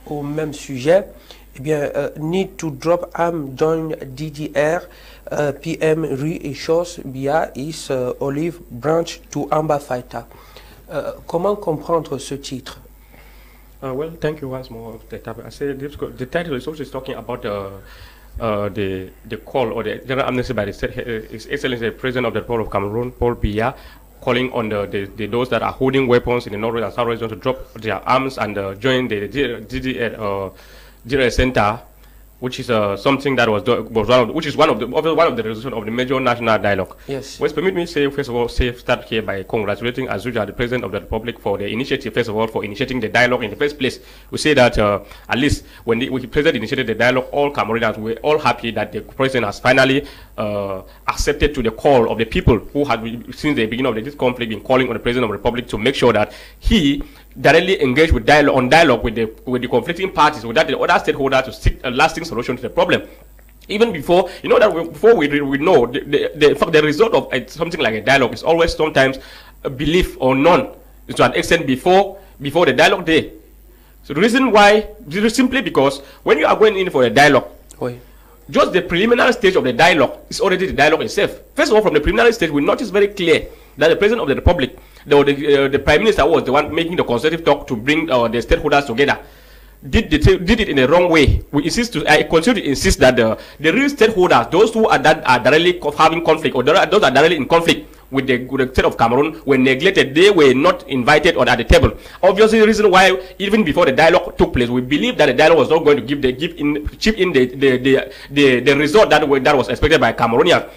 au même sujet, eh bien, need to drop arm join DDR, PM reassures via is olive branch to amber fighter. Comment comprendre ce titre? Well, thank you once more. I say the title is also talking about the call or the general amnesty by His Excellency the President of the Republic of Cameroon, Paul Biya, calling on those that are holding weapons in the northwest and southwest region to drop their arms and join the DDR Center, which is something that was one of the resolutions of the major national dialogue. Yes. Well, permit me to say, first of all, start here by congratulating as usual the President of the Republic for the initiative, first of all, for initiating the dialogue in the first place. We say that at least when the President initiated the dialogue, all Cameroonians were all happy that the President has finally accepted to the call of the people who had, since the beginning of this conflict, been calling on the President of the Republic to make sure that he directly engage with dialogue with the conflicting parties, so that the other stakeholders to seek a lasting solution to the problem. Even before, you know, that before we know the result of something like a dialogue is always sometimes a belief or none to an extent before the dialogue day. So the reason why is simply because when you are going in for a dialogue, just the preliminary stage of the dialogue is already the dialogue itself. First of all, from the preliminary stage, we notice very clear that the President of the Republic, the Prime Minister, was the one making the consultative talk to bring the stakeholders together. Did it in the wrong way. I continue to insist that the real stakeholders, those who are directly having conflict, or those are directly in conflict with the state of Cameroon, were neglected. They were not invited or at the table. Obviously, the reason why even before the dialogue took place, we believe that the dialogue was not going to chip in the result that was expected by Cameroonians.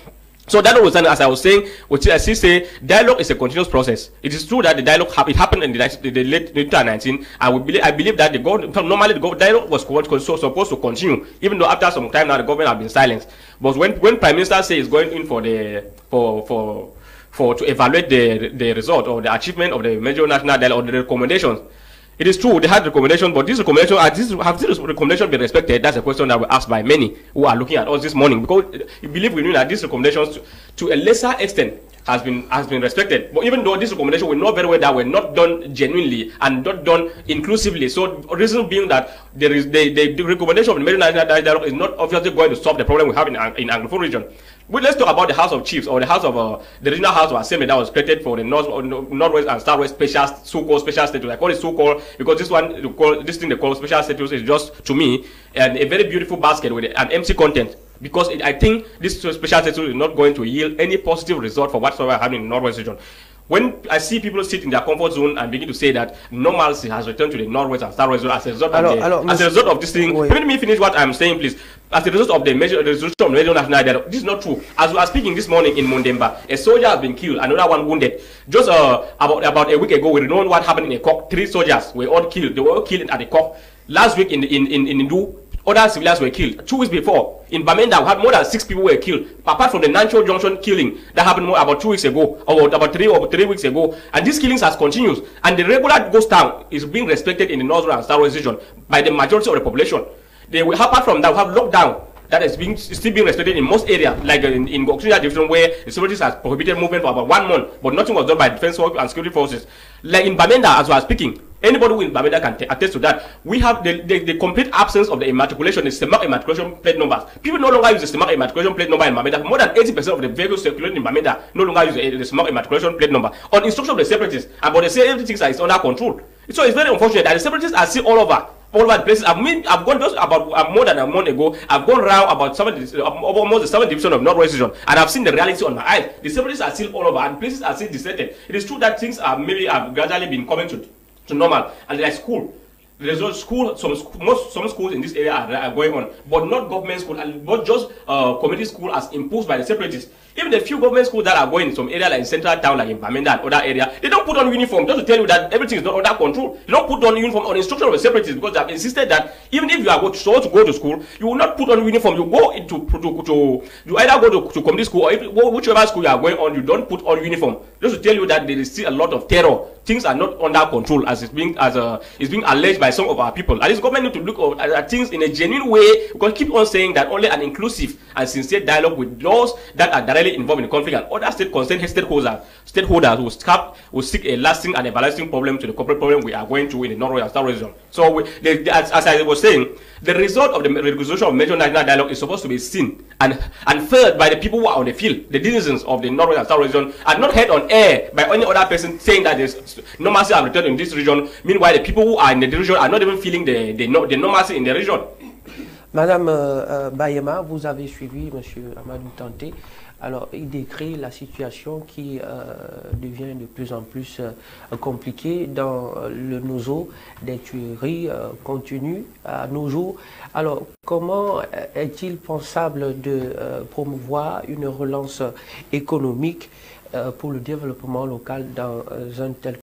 So that was, as I was saying, which I still say, dialogue is a continuous process. It is true that the dialogue happened in the late 2019, and I believe that normally the dialogue was supposed to continue, even though after some time now the government have been silenced. But when Prime Minister says he's going in to evaluate the result or the achievement of the major national dialogue or the recommendations, it is true they had recommendations, but these recommendations have these recommendations been respected? That's a question that were asked by many who are looking at us this morning, because you believe we knew that these recommendations to a lesser extent has been respected. But even though these recommendations we know very well that were not done genuinely and not done inclusively. So the reason being that there is the recommendation of the major national dialogue is not obviously going to solve the problem we have in Anglophone region. But let's talk about the House of Chiefs, or the House of the Regional House of Assembly that was created for the Northwest and Southwest so-called special status. I call it so-called because this thing they call special status is just, to me, a very beautiful basket with an empty content. Because I think this special status is not going to yield any positive result for whatsoever happening in the Northwest region. When I see people sit in their comfort zone and begin to say that normalcy has returned to the Northwest and Southwest zone as a result of this thing, let me finish what I'm saying, please. As a result of the resolution of the major national dialogue, this is not true. As we are speaking this morning in Mondemba, a soldier has been killed, another one wounded. Just about a week ago, we know what happened in Ekok. 3 soldiers were all killed. They were all killed at Ekok. Last week in Ndu, other civilians were killed. 2 weeks before, in Bamenda, we had more than 6 people were killed. Apart from the Nancho Junction killing that happened about 2 weeks ago, or about 3 weeks ago, and these killings has continued. And the regular ghost town is being respected in the northern and southwest region by the majority of the population. Apart from that, we have lockdown that is still being respected in most areas, like in Gokunya division, where the securities has prohibited movement for about 1 month, but nothing was done by defense and security forces. Like in Bamenda, as we are speaking, anybody who in Bamenda can attest to that. We have the complete absence of the immatriculation, the CEMAC immatriculation plate numbers. People no longer use the CEMAC immatriculation plate number in Bamenda. More than 80% of the vehicles circulating in Bamenda no longer use the CEMAC immatriculation plate number. On instruction of the separatists, but they say everything is under control. So it's very unfortunate that the separatists are still all over the places. I've gone just about more than a month ago. I've gone around about almost the 7th division of Northwest region, and I've seen the reality on my eyes. The separatists are still all over, and places are still deserted. It is true that things have gradually been coming to normal, and like school. There's no school. Some schools in this area are going on, but not government school, but just community school as imposed by the separatists. Even the few government schools that are going in some area like in central town, like in Bamenda and other area, they don't put on uniform, just to tell you that everything is not under control. They don't put on uniform on instruction of the separatists, because they have insisted that even if you are supposed to go to school, you will not put on uniform. You go you either go to community school, or whichever school you are going on, you don't put on uniform. Just to tell you that there is still a lot of terror. Things are not under control, as it's being alleged by some of our people. And this government need to look at things in a genuine way, because keep on saying that only an inclusive and sincere dialogue with those that are directly involved in the conflict and other stakeholders will seek a lasting and everlasting problem to the corporate problem we are going through in the North and South region. So, as I was saying, the result of the resolution of major national dialogue is supposed to be seen and felt by the people who are on the field, the citizens of the North and South region, and not heard on air by any other person saying that there's normalcy have returned in this region. Meanwhile, the people who are in the region are not even feeling the normalcy in the region. Madame Bayema, vous avez suivi M. Amadou Tanté. Alors, il décrit la situation qui devient de plus en plus compliquée dans le nozo des tueries continues à nos jours. Alors, comment est-il pensable de promouvoir une relance économique pour le développement local dans un tel